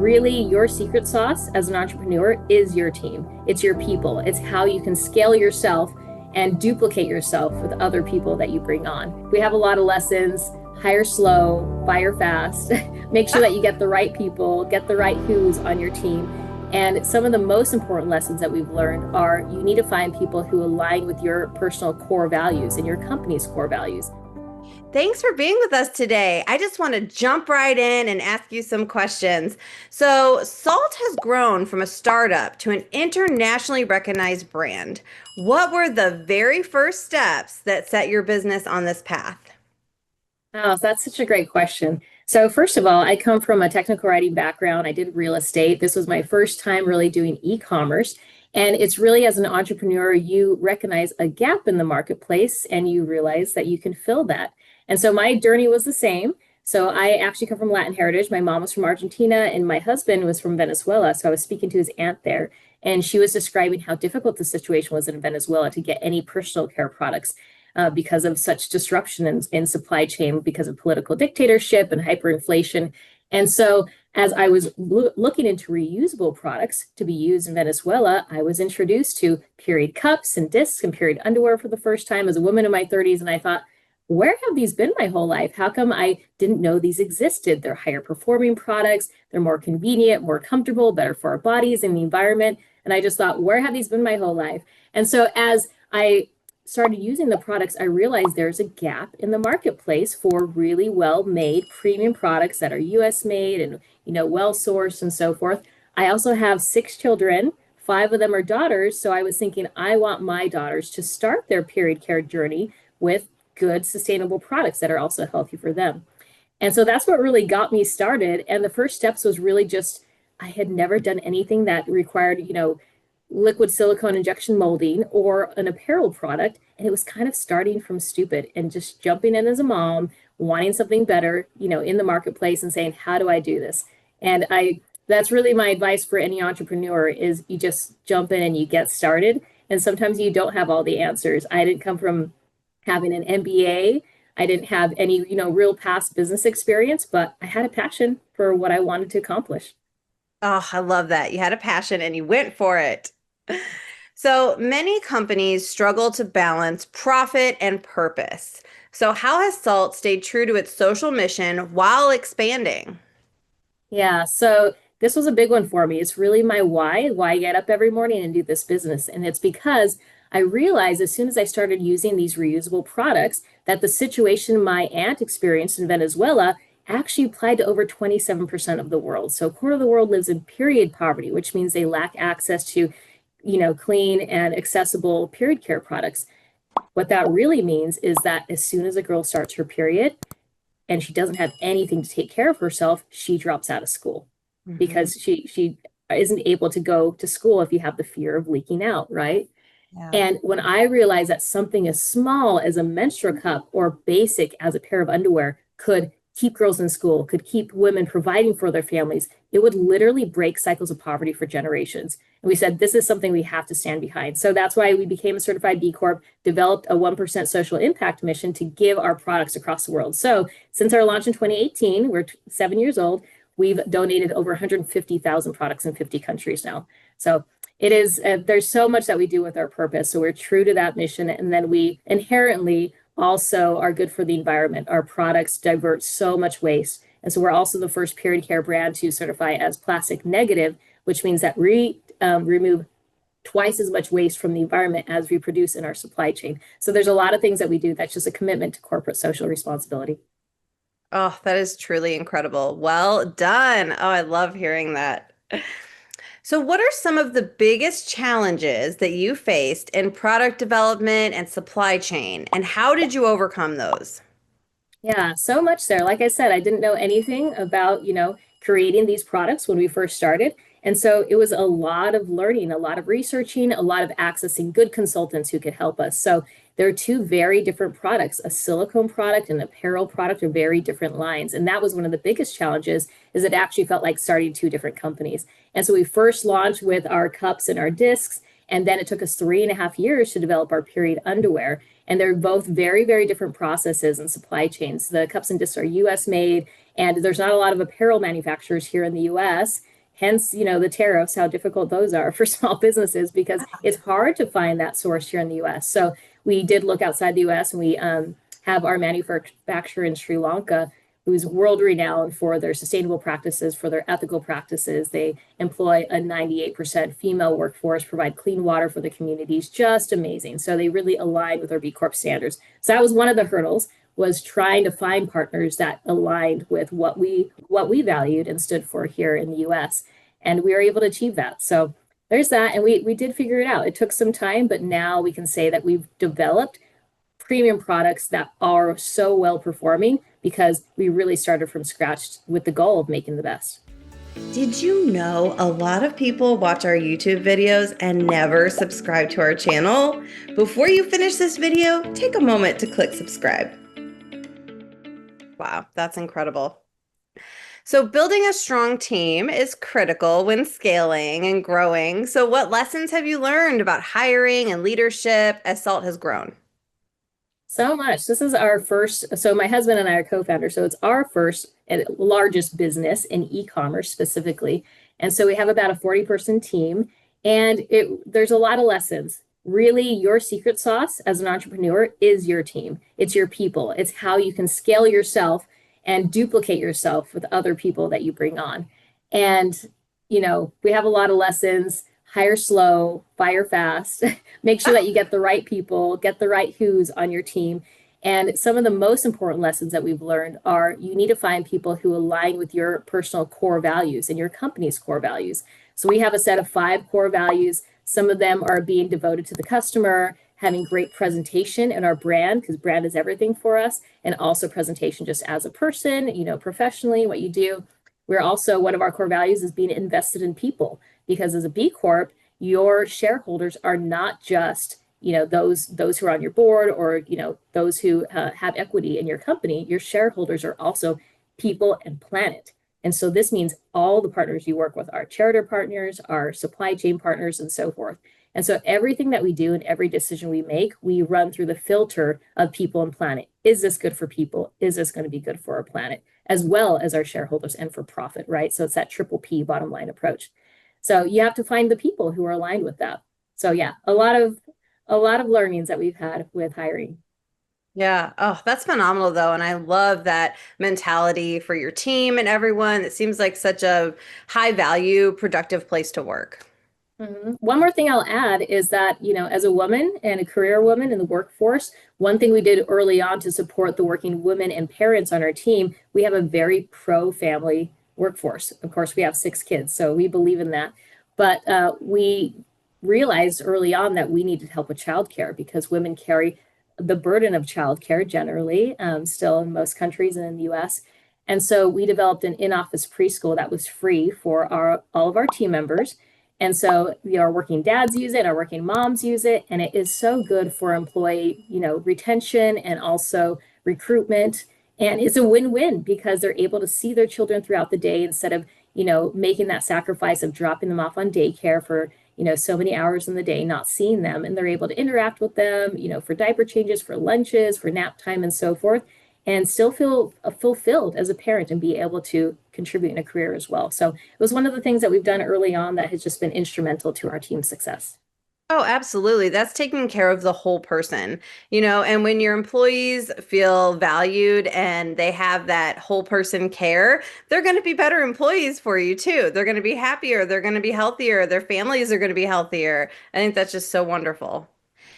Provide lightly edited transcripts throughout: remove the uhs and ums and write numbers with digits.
really your secret sauce as an entrepreneur is your team. It's your people. It's how you can scale yourself and duplicate yourself with other people that you bring on. We have a lot of lessons: hire slow, fire fast, make sure that you get the right people, get the right who's on your team. And some of the most important lessons that we've learned are you need to find people who align with your personal core values and your company's core values. Thanks for being with us today. I just want to jump right in and ask you some questions. So, Saalt has grown from a startup to an internationally recognized brand. What were the very first steps that set your business on this path? Oh, that's such a great question. So first of all, I come from a technical writing background. I did real estate. This was my first time really doing e-commerce. And it's really, as an entrepreneur, you recognize a gap in the marketplace and you realize that you can fill that. And so my journey was the same. So I actually come from Latin heritage. My mom was from Argentina and my husband was from Venezuela. So I was speaking to his aunt there, and she was describing how difficult the situation was in Venezuela to get any personal care products. Because of such disruption in supply chain, because of political dictatorship and hyperinflation. And so as I was looking into reusable products to be used in Venezuela, I was introduced to period cups and discs and period underwear for the first time as a woman in my 30s. And I thought, where have these been my whole life? How come I didn't know these existed? They're higher performing products. They're more convenient, more comfortable, better for our bodies and the environment. And I just thought, where have these been my whole life? And so as I started using the products, I realized there's a gap in the marketplace for really well-made premium products that are US made and well sourced and so forth. I also have 6 children. 5 of them are daughters. So I was thinking, I want my daughters to start their period care journey with good, sustainable products that are also healthy for them. And so that's what really got me started. And the first steps was really just, I had never done anything that required, liquid silicone injection molding or an apparel product. And it was kind of starting from stupid and just jumping in as a mom, wanting something better, in the marketplace and saying, how do I do this? And that's really my advice for any entrepreneur is you just jump in and you get started. And sometimes you don't have all the answers. I didn't come from having an MBA. I didn't have any, real past business experience, but I had a passion for what I wanted to accomplish. Oh, I love that. You had a passion and you went for it. So many companies struggle to balance profit and purpose. So how has Saalt stayed true to its social mission while expanding? Yeah, so this was a big one for me. It's really my why I get up every morning and do this business. And it's because I realized as soon as I started using these reusable products that the situation my aunt experienced in Venezuela actually applied to over 27% of the world. So a quarter of the world lives in period poverty, which means they lack access to clean and accessible period care products. What that really means is that as soon as a girl starts her period and she doesn't have anything to take care of herself, she drops out of school because she isn't able to go to school if you have the fear of leaking out, right? Yeah. And when I realized that something as small as a menstrual cup or basic as a pair of underwear could keep girls in school, could keep women providing for their families, it would literally break cycles of poverty for generations. And we said, this is something we have to stand behind. So that's why we became a certified B Corp, developed a 1% social impact mission to give our products across the world. So since our launch in 2018, we're 7 years old, we've donated over 150,000 products in 50 countries now. So it is, there's so much that we do with our purpose. So we're true to that mission. And then we inherently also are good for the environment. Our products divert so much waste. And so we're also the first period care brand to certify as plastic negative, which means that we remove twice as much waste from the environment as we produce in our supply chain. So there's a lot of things that we do that's just a commitment to corporate social responsibility. Oh, that is truly incredible. Well done. Oh, I love hearing that. So what are some of the biggest challenges that you faced in product development and supply chain, and how did you overcome those? Yeah, so much so. Like I said, I didn't know anything about, creating these products when we first started. And so it was a lot of learning, a lot of researching, a lot of accessing good consultants who could help us. So there are 2 very different products. A silicone product and an apparel product are very different lines. And that was one of the biggest challenges, is it actually felt like starting 2 different companies. And so we first launched with our cups and our discs, and then it took us 3.5 years to develop our period underwear. And they're both very, very different processes and supply chains. The cups and discs are US made, and there's not a lot of apparel manufacturers here in the US. Hence, the tariffs, how difficult those are for small businesses because it's hard to find that source here in the US. So we did look outside the US, and we have our manufacturer in Sri Lanka who's world renowned for their sustainable practices, for their ethical practices. They employ a 98% female workforce, provide clean water for the communities, just amazing. So they really aligned with our B Corp standards. So that was one of the hurdles, was trying to find partners that aligned with what we valued and stood for here in the US. And we were able to achieve that. So there's that. And we did figure it out. It took some time, but now we can say that we've developed premium products that are so well performing because we really started from scratch with the goal of making the best. Did you know a lot of people watch our YouTube videos and never subscribe to our channel? Before you finish this video, take a moment to click subscribe. Wow, that's incredible. So building a strong team is critical when scaling and growing. So what lessons have you learned about hiring and leadership as Saalt has grown? So much. This is our first. So my husband and I are co-founders. So it's our first and largest business in e-commerce specifically. And so we have about a 40-person team, and there's a lot of lessons. Really, your secret sauce as an entrepreneur is your team. It's your people. It's how you can scale yourself and duplicate yourself with other people that you bring on. And, we have a lot of lessons. Hire slow, fire fast, make sure that you get the right people, get the right who's on your team. And some of the most important lessons that we've learned are you need to find people who align with your personal core values and your company's core values. So we have a set of 5 core values. Some of them are being devoted to the customer, having great presentation in our brand, because brand is everything for us, and also presentation just as a person, professionally, what you do. We're also, one of our core values is being invested in people, because as a B Corp, your shareholders are not just, those who are on your board or, those who have equity in your company. Your shareholders are also people and planet. And so this means all the partners you work with, our charter partners, our supply chain partners, and so forth. And so everything that we do and every decision we make, we run through the filter of people and planet. Is this good for people? Is this going to be good for our planet, as well as our shareholders and for profit, right? So it's that triple P bottom line approach. So you have to find the people who are aligned with that. So yeah, a lot of learnings that we've had with hiring. Yeah. Oh, that's phenomenal though. And I love that mentality for your team and everyone. It seems like such a high value, productive place to work. One more thing I'll add is that, as a woman and a career woman in the workforce, one thing we did early on to support the working women and parents on our team, we have a very pro-family workforce. Of course, we have 6 kids, so we believe in that. But we realized early on that we needed help with childcare because women carry the burden of childcare generally, still in most countries and in the US. And so we developed an in-office preschool that was free for all of our team members. And so our working dads use it, our working moms use it, and it is so good for employee, retention and also recruitment. And it's a win-win because they're able to see their children throughout the day instead of, making that sacrifice of dropping them off on daycare for, so many hours in the day, not seeing them. And they're able to interact with them, for diaper changes, for lunches, for nap time, and so forth, and still feel fulfilled as a parent and be able to contribute in a career as well. So it was one of the things that we've done early on that has just been instrumental to our team's success. Oh, absolutely. That's taking care of the whole person, and when your employees feel valued and they have that whole person care, they're going to be better employees for you too. They're going to be happier. They're going to be healthier. Their families are going to be healthier. I think that's just so wonderful.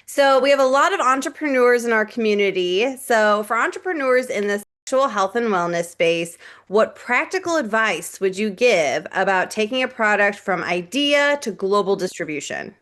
So we have a lot of entrepreneurs in our community. So for entrepreneurs in the sexual health and wellness space, what practical advice would you give about taking a product from idea to global distribution?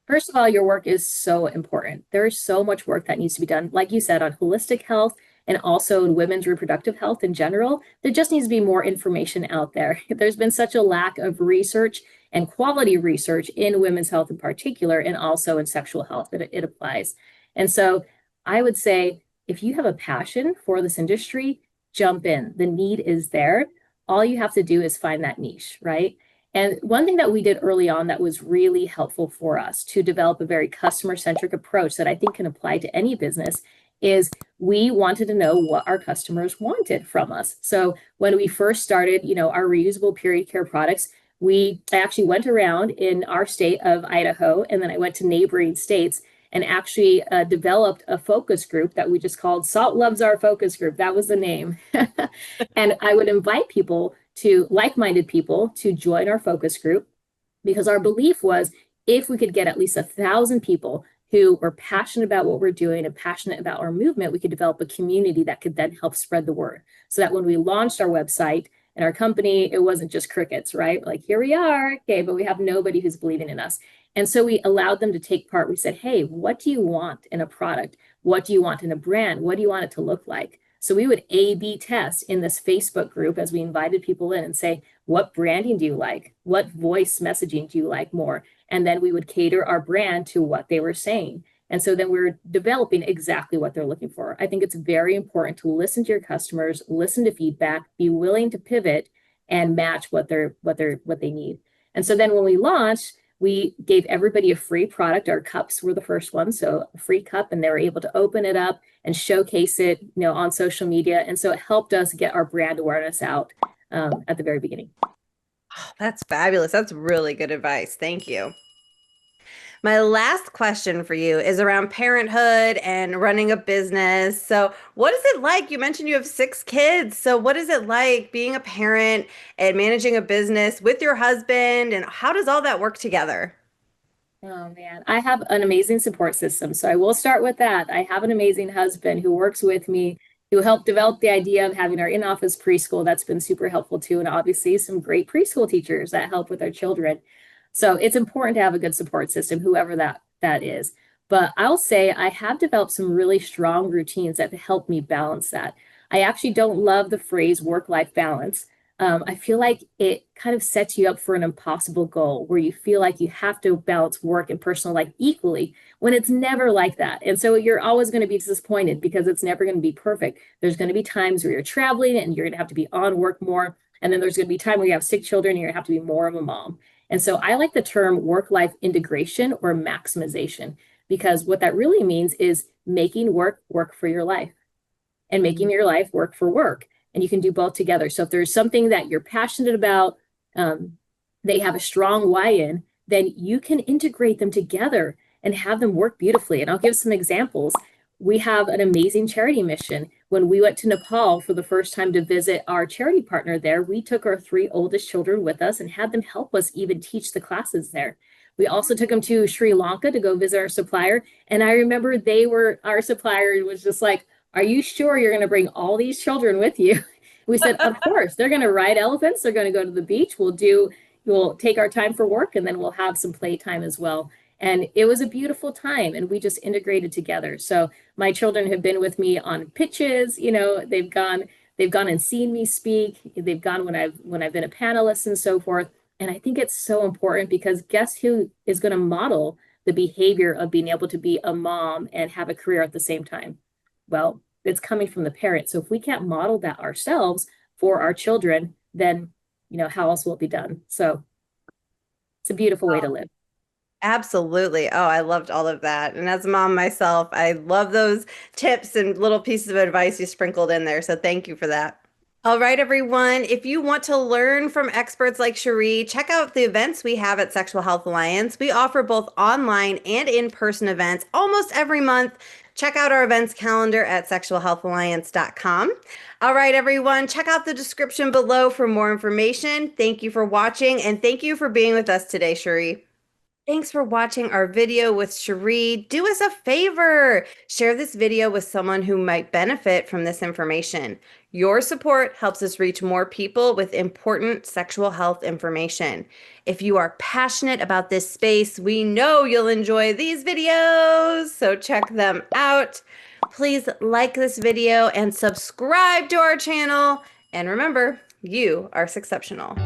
First of all, your work is so important. There is so much work that needs to be done, like you said, on holistic health and also in women's reproductive health in general. There just needs to be more information out there. There's been such a lack of research and quality research in women's health in particular, and also in sexual health that it applies. And so I would say if you have a passion for this industry, jump in. The need is there. All you have to do is find that niche, right? And one thing that we did early on that was really helpful for us to develop a very customer-centric approach that I think can apply to any business is we wanted to know what our customers wanted from us. So when we first started, our reusable period care products, I actually went around in our state of Idaho, and then I went to neighboring states and actually developed a focus group that we just called Saalt Loves Our Focus Group. That was the name. And I would invite people to like-minded people to join our focus group because our belief was if we could get at least 1,000 people who were passionate about what we're doing and passionate about our movement, we could develop a community that could then help spread the word. So that when we launched our website and our company, it wasn't just crickets, right? Like, here we are, okay, but we have nobody who's believing in us. And so we allowed them to take part. We said, hey, what do you want in a product? What do you want in a brand? What do you want it to look like? So we would A/B test in this Facebook group as we invited people in and say, what branding do you like? What voice messaging do you like more? And then we would cater our brand to what they were saying. And so then we're developing exactly what they're looking for. I think it's very important to listen to your customers, listen to feedback, be willing to pivot and match what they need. And so then when we launched, we gave everybody a free product. Our cups were the first one, so a free cup, and they were able to open it up and showcase it, on social media. And so it helped us get our brand awareness out at the very beginning. Oh, that's fabulous. That's really good advice. Thank you. My last question for you is around parenthood and running a business. So, what is it like? You mentioned you have 6 kids. So, what is it like being a parent and managing a business with your husband? And how does all that work together? Oh man, I have an amazing support system. So I will start with that. I have an amazing husband who works with me, who helped develop the idea of having our in-office preschool. That's been super helpful too. And obviously some great preschool teachers that help with our children. So it's important to have a good support system, whoever that is. But I'll say I have developed some really strong routines that help me balance that. I actually don't love the phrase work-life balance. I feel like it kind of sets you up for an impossible goal where you feel like you have to balance work and personal life equally when it's never like that. And so you're always going to be disappointed because it's never going to be perfect. There's going to be times where you're traveling and you're going to have to be on work more. And then there's going to be time where you have sick children and you're going to have to be more of a mom. And so I like the term work-life integration or maximization because what that really means is making work work for your life and making your life work for work. And you can do both together. So if there's something that you're passionate about, they have a strong why in, then you can integrate them together and have them work beautifully. And I'll give some examples. We have an amazing charity mission. When we went to Nepal for the first time to visit our charity partner there, we took our 3 oldest children with us and had them help us even teach the classes there. We also took them to Sri Lanka to go visit our supplier. And I remember our supplier was just like, are you sure you're going to bring all these children with you? We said, of course, they're going to ride elephants. They're going to go to the beach. We'll take our time for work and then we'll have some playtime as well. And it was a beautiful time and we just integrated together. So my children have been with me on pitches, they've gone and seen me speak. They've gone when I've been a panelist and so forth. And I think it's so important because guess who is going to model the behavior of being able to be a mom and have a career at the same time? Well, it's coming from the parent. So if we can't model that ourselves for our children, then, how else will it be done? So it's a beautiful way to live. Absolutely. Oh, I loved all of that. And as a mom myself, I love those tips and little pieces of advice you sprinkled in there. So thank you for that. All right, everyone. If you want to learn from experts like Cherie, check out the events we have at Sexual Health Alliance. We offer both online and in-person events almost every month. Check out our events calendar at sexualhealthalliance.com. All right, everyone, check out the description below for more information. Thank you for watching, and thank you for being with us today, Cherie. Thanks for watching our video with Cherie. Do us a favor. Share this video with someone who might benefit from this information. Your support helps us reach more people with important sexual health information. If you are passionate about this space, we know you'll enjoy these videos, so check them out. Please like this video and subscribe to our channel. And remember, you are exceptional.